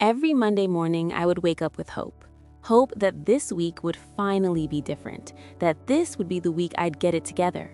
Every Monday morning, I would wake up with hope. Hope that this week would finally be different, that this would be the week I'd get it together.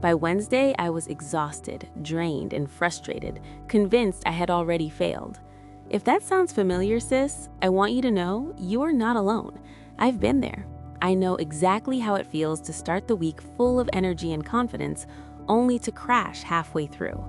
By Wednesday, I was exhausted, drained, and frustrated, convinced I had already failed. If that sounds familiar, sis, I want you to know you're not alone. I've been there. I know exactly how it feels to start the week full of energy and confidence, only to crash halfway through.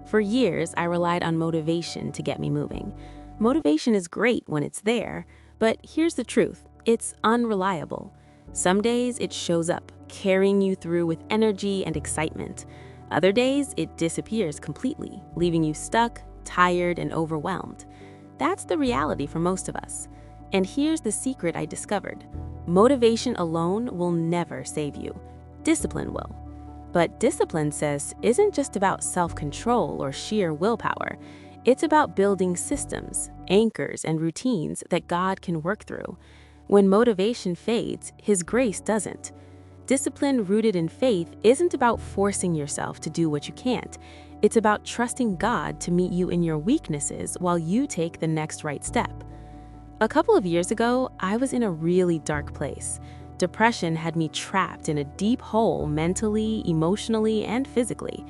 For years, I relied on motivation to get me moving. Motivation is great when it's there, but here's the truth, it's unreliable. Some days it shows up, carrying you through with energy and excitement. Other days it disappears completely, leaving you stuck, tired, and overwhelmed. That's the reality for most of us. And here's the secret I discovered. Motivation alone will never save you. Discipline will. But discipline, sis, isn't just about self-control or sheer willpower. It's about building systems, anchors, and routines that God can work through. When motivation fades, His grace doesn't. Discipline rooted in faith isn't about forcing yourself to do what you can't. It's about trusting God to meet you in your weaknesses while you take the next right step. A couple of years ago, I was in a really dark place. Depression had me trapped in a deep hole mentally, emotionally, and physically.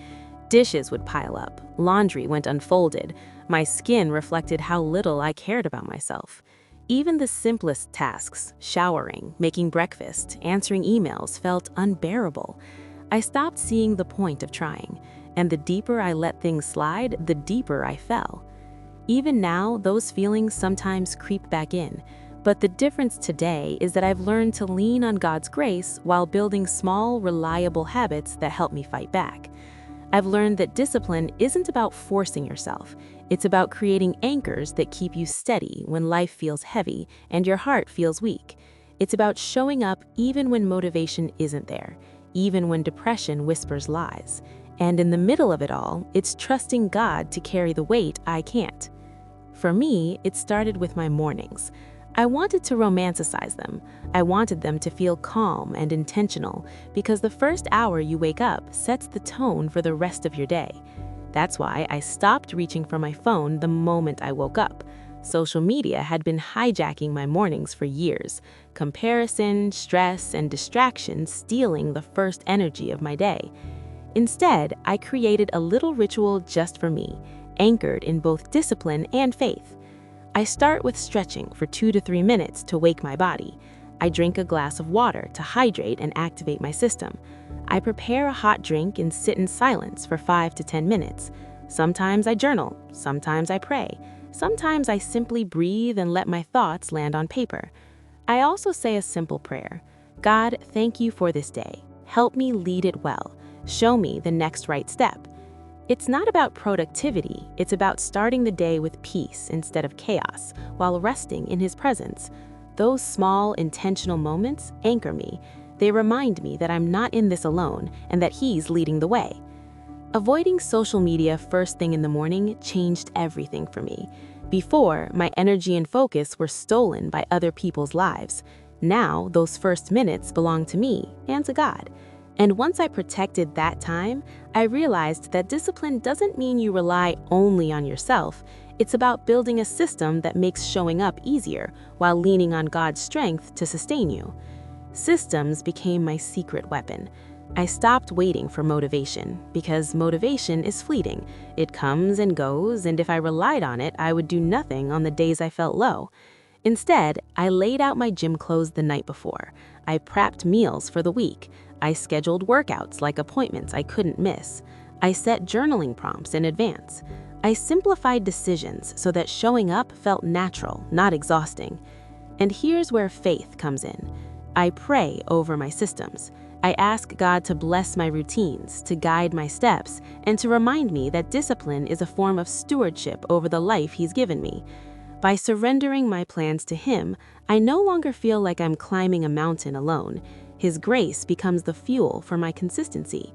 Dishes would pile up, laundry went unfolded, my skin reflected how little I cared about myself. Even the simplest tasks, showering, making breakfast, answering emails, felt unbearable. I stopped seeing the point of trying, and the deeper I let things slide, the deeper I fell. Even now, those feelings sometimes creep back in, but the difference today is that I've learned to lean on God's grace while building small, reliable habits that help me fight back. I've learned that discipline isn't about forcing yourself. It's about creating anchors that keep you steady when life feels heavy and your heart feels weak. It's about showing up even when motivation isn't there, even when depression whispers lies. And in the middle of it all, it's trusting God to carry the weight I can't. For me, it started with my mornings. I wanted to romanticize them. I wanted them to feel calm and intentional because the first hour you wake up sets the tone for the rest of your day. That's why I stopped reaching for my phone the moment I woke up. Social media had been hijacking my mornings for years. Comparison, stress, and distraction stealing the first energy of my day. Instead, I created a little ritual just for me, anchored in both discipline and faith. I start with stretching for 2 to 3 minutes to wake my body. I drink a glass of water to hydrate and activate my system. I prepare a hot drink and sit in silence for 5 to 10 minutes. Sometimes I journal, sometimes I pray, sometimes I simply breathe and let my thoughts land on paper. I also say a simple prayer. God, thank you for this day. Help me lead it well. Show me the next right step. It's not about productivity, it's about starting the day with peace instead of chaos, while resting in His presence. Those small, intentional moments anchor me. They remind me that I'm not in this alone and that He's leading the way. Avoiding social media first thing in the morning changed everything for me. Before, my energy and focus were stolen by other people's lives. Now, those first minutes belong to me and to God. And once I protected that time, I realized that discipline doesn't mean you rely only on yourself. It's about building a system that makes showing up easier while leaning on God's strength to sustain you. Systems became my secret weapon. I stopped waiting for motivation because motivation is fleeting. It comes and goes, and if I relied on it, I would do nothing on the days I felt low. Instead, I laid out my gym clothes the night before. I prepped meals for the week. I scheduled workouts like appointments I couldn't miss. I set journaling prompts in advance. I simplified decisions so that showing up felt natural, not exhausting. And here's where faith comes in. I pray over my systems. I ask God to bless my routines, to guide my steps, and to remind me that discipline is a form of stewardship over the life He's given me. By surrendering my plans to Him, I no longer feel like I'm climbing a mountain alone. His grace becomes the fuel for my consistency.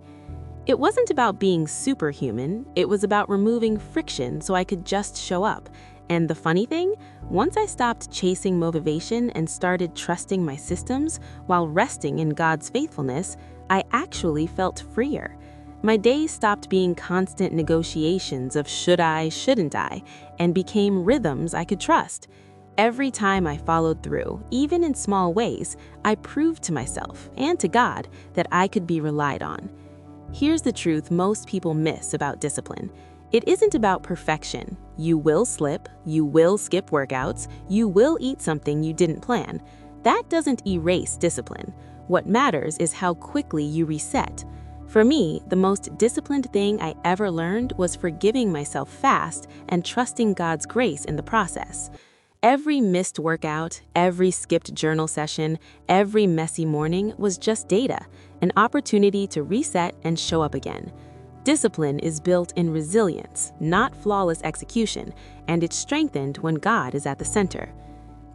It wasn't about being superhuman, it was about removing friction so I could just show up. And the funny thing, once I stopped chasing motivation and started trusting my systems while resting in God's faithfulness, I actually felt freer. My days stopped being constant negotiations of should I, shouldn't I, and became rhythms I could trust. Every time I followed through, even in small ways, I proved to myself and to God that I could be relied on. Here's the truth most people miss about discipline. It isn't about perfection. You will slip, you will skip workouts, you will eat something you didn't plan. That doesn't erase discipline. What matters is how quickly you reset. For me, the most disciplined thing I ever learned was forgiving myself fast and trusting God's grace in the process. Every missed workout, every skipped journal session, every messy morning was just data, an opportunity to reset and show up again. Discipline is built in resilience, not flawless execution, and it's strengthened when God is at the center.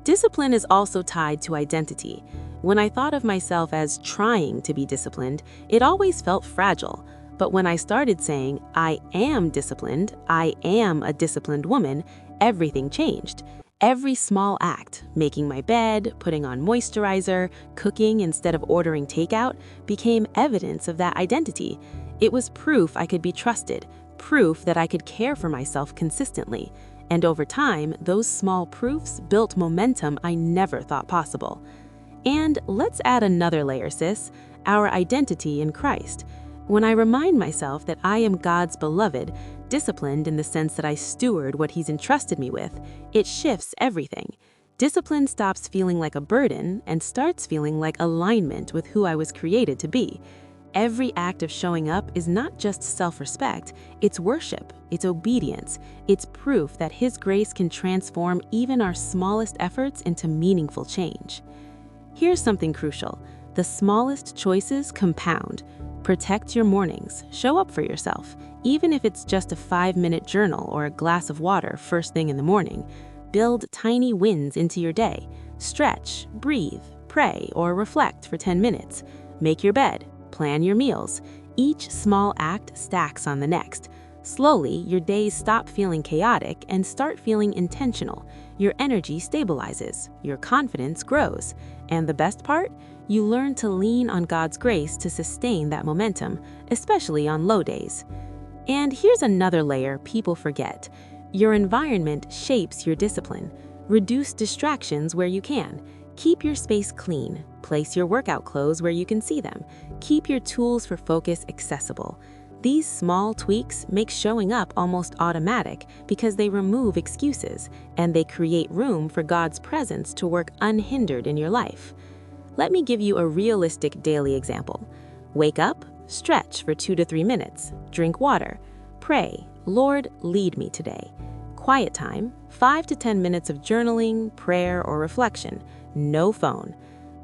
Discipline is also tied to identity. When I thought of myself as trying to be disciplined, it always felt fragile. But when I started saying, I am disciplined, I am a disciplined woman, everything changed. Every small act, making my bed, putting on moisturizer, cooking instead of ordering takeout, became evidence of that identity. It was proof I could be trusted, proof that I could care for myself consistently. And over time, those small proofs built momentum I never thought possible. And let's add another layer, sis, our identity in Christ. When I remind myself that I am God's beloved, disciplined in the sense that I steward what He's entrusted me with, it shifts everything. Discipline stops feeling like a burden and starts feeling like alignment with who I was created to be. Every act of showing up is not just self-respect, it's worship, it's obedience, it's proof that His grace can transform even our smallest efforts into meaningful change. Here's something crucial. The smallest choices compound. Protect your mornings, show up for yourself, even if it's just a 5-minute journal or a glass of water first thing in the morning. Build tiny wins into your day. Stretch, breathe, pray, or reflect for 10 minutes. Make your bed, plan your meals. Each small act stacks on the next. Slowly, your days stop feeling chaotic and start feeling intentional. Your energy stabilizes, your confidence grows, and the best part? You learn to lean on God's grace to sustain that momentum, especially on low days. And here's another layer people forget. Your environment shapes your discipline. Reduce distractions where you can. Keep your space clean. Place your workout clothes where you can see them. Keep your tools for focus accessible. These small tweaks make showing up almost automatic because they remove excuses and they create room for God's presence to work unhindered in your life. Let me give you a realistic daily example. Wake up, stretch for 2 to 3 minutes, drink water, pray, Lord, lead me today. Quiet time, 5 to 10 minutes of journaling, prayer, or reflection, no phone.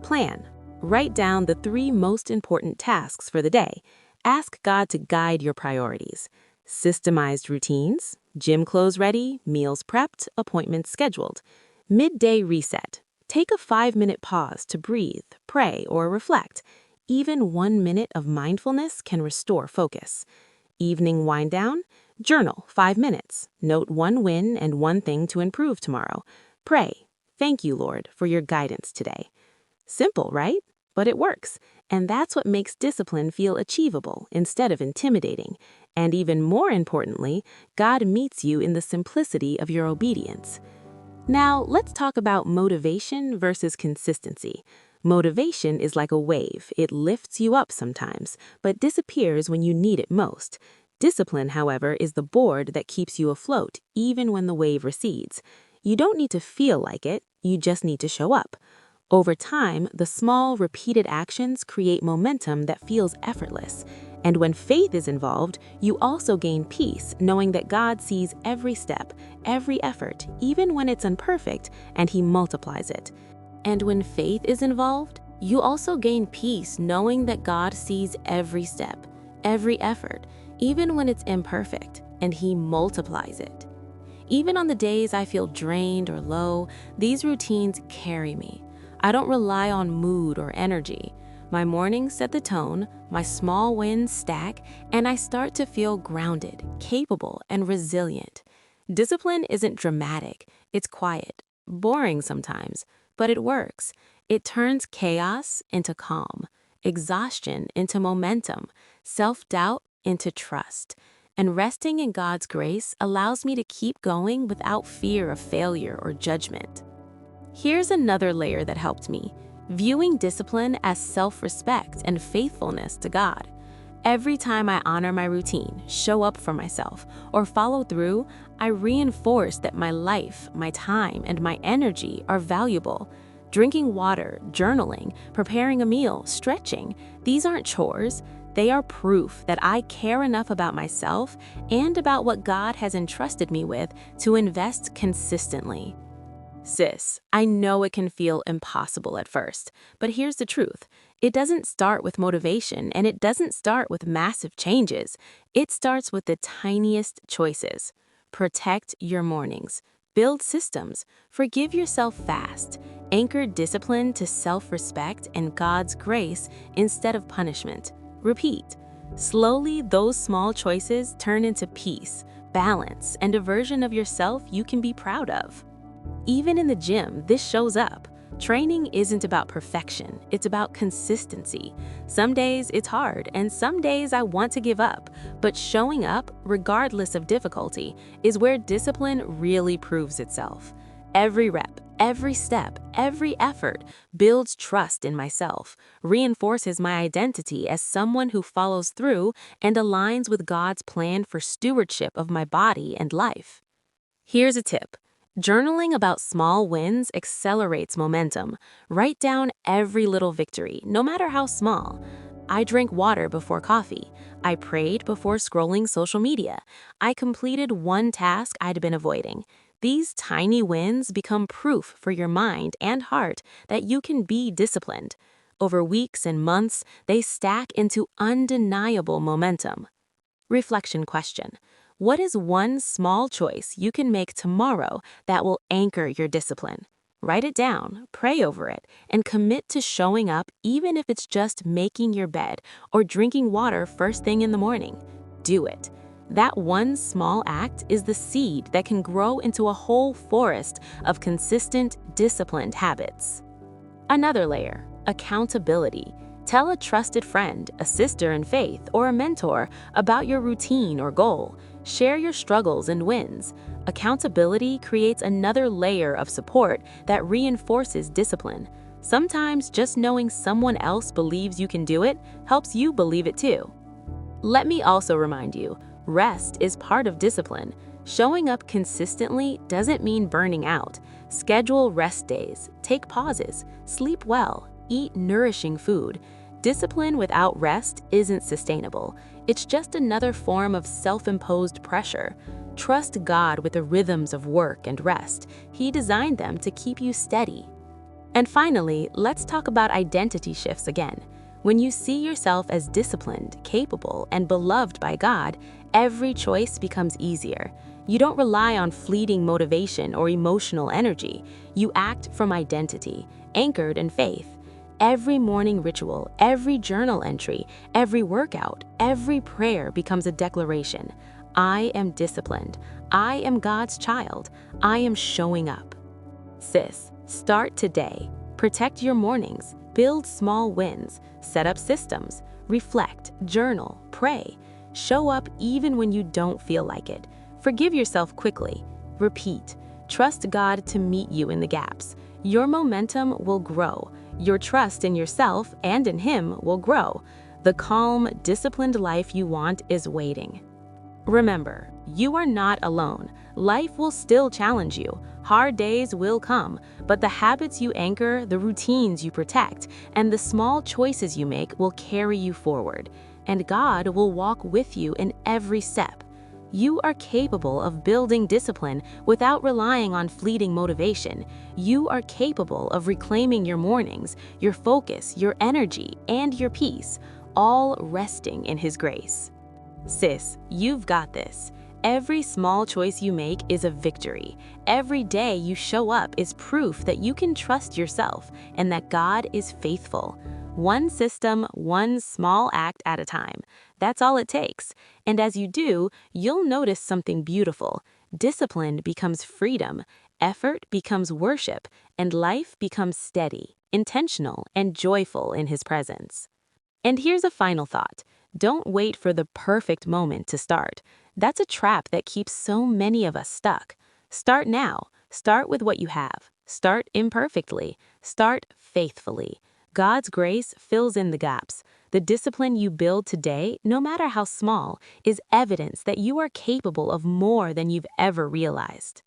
Plan, write down the 3 most important tasks for the day. Ask God to guide your priorities. Systemized routines, gym clothes ready, meals prepped, appointments scheduled. Midday reset. Take a 5-minute pause to breathe, pray, or reflect. Even 1 minute of mindfulness can restore focus. Evening wind down, journal 5 minutes. Note 1 win and 1 thing to improve tomorrow. Pray, thank you, Lord, for your guidance today. Simple, right? But it works. And that's what makes discipline feel achievable instead of intimidating. And even more importantly, God meets you in the simplicity of your obedience. Now, let's talk about motivation versus consistency. Motivation is like a wave. It lifts you up sometimes, but disappears when you need it most. Discipline, however, is the board that keeps you afloat, even when the wave recedes. You don't need to feel like it, you just need to show up. Over time, the small, repeated actions create momentum that feels effortless. And when faith is involved, you also gain peace, knowing that God sees every step, every effort, even when it's imperfect, and He multiplies it. And when faith is involved, you also gain peace, knowing that God sees every step, every effort, even when it's imperfect, and He multiplies it. Even on the days I feel drained or low, these routines carry me. I don't rely on mood or energy. My mornings set the tone, my small wins stack, and I start to feel grounded, capable, and resilient. Discipline isn't dramatic, it's quiet, boring sometimes, but it works. It turns chaos into calm, exhaustion into momentum, self-doubt into trust. And resting in God's grace allows me to keep going without fear of failure or judgment. Here's another layer that helped me: viewing discipline as self-respect and faithfulness to God. Every time I honor my routine, show up for myself, or follow through, I reinforce that my life, my time, and my energy are valuable. Drinking water, journaling, preparing a meal, stretching, these aren't chores. They are proof that I care enough about myself and about what God has entrusted me with to invest consistently. Sis, I know it can feel impossible at first, but here's the truth. It doesn't start with motivation, and it doesn't start with massive changes. It starts with the tiniest choices. Protect your mornings. Build systems. Forgive yourself fast. Anchor discipline to self-respect and God's grace instead of punishment. Repeat. Slowly, those small choices turn into peace, balance, and a version of yourself you can be proud of. Even in the gym, this shows up. Training isn't about perfection, it's about consistency. Some days it's hard, and some days I want to give up, but showing up, regardless of difficulty, is where discipline really proves itself. Every rep, every step, every effort builds trust in myself, reinforces my identity as someone who follows through, and aligns with God's plan for stewardship of my body and life. Here's a tip. Journaling about small wins accelerates momentum. Write down every little victory, no matter how small. I drank water before coffee. I prayed before scrolling social media. I completed one task I'd been avoiding. These tiny wins become proof for your mind and heart that you can be disciplined. Over weeks and months, they stack into undeniable momentum. Reflection question. What is one small choice you can make tomorrow that will anchor your discipline? Write it down, pray over it, and commit to showing up even if it's just making your bed or drinking water first thing in the morning. Do it. That one small act is the seed that can grow into a whole forest of consistent, disciplined habits. Another layer, accountability. Tell a trusted friend, a sister in faith, or a mentor about your routine or goal. Share your struggles and wins. Accountability creates another layer of support that reinforces discipline. Sometimes just knowing someone else believes you can do it helps you believe it too. Let me also remind you, rest is part of discipline. Showing up consistently doesn't mean burning out. Schedule rest days, take pauses, sleep well, eat nourishing food. Discipline without rest isn't sustainable. It's just another form of self-imposed pressure. Trust God with the rhythms of work and rest. He designed them to keep you steady. And finally, let's talk about identity shifts again. When you see yourself as disciplined, capable, and beloved by God, every choice becomes easier. You don't rely on fleeting motivation or emotional energy. You act from identity, anchored in faith. Every morning ritual, every journal entry, every workout, every prayer becomes a declaration. I am disciplined. I am God's child. I am showing up. Sis, start today. Protect your mornings. Build small wins. Set up systems. Reflect, journal, pray. Show up even when you don't feel like it. Forgive yourself quickly. Repeat. Trust God to meet you in the gaps. Your momentum will grow. Your trust in yourself and in Him will grow. The calm, disciplined life you want is waiting. Remember, you are not alone. Life will still challenge you. Hard days will come, but the habits you anchor, the routines you protect, and the small choices you make will carry you forward. And God will walk with you in every step. You are capable of building discipline without relying on fleeting motivation. You are capable of reclaiming your mornings, your focus, your energy, and your peace, all resting in His grace. Sis, you've got this. Every small choice you make is a victory. Every day you show up is proof that you can trust yourself and that God is faithful. One system, one small act at a time. That's all it takes. And as you do, you'll notice something beautiful. Discipline becomes freedom, effort becomes worship, and life becomes steady, intentional, and joyful in His presence. And here's a final thought. Don't wait for the perfect moment to start. That's a trap that keeps so many of us stuck. Start now. Start with what you have. Start imperfectly. Start faithfully. God's grace fills in the gaps. The discipline you build today, no matter how small, is evidence that you are capable of more than you've ever realized.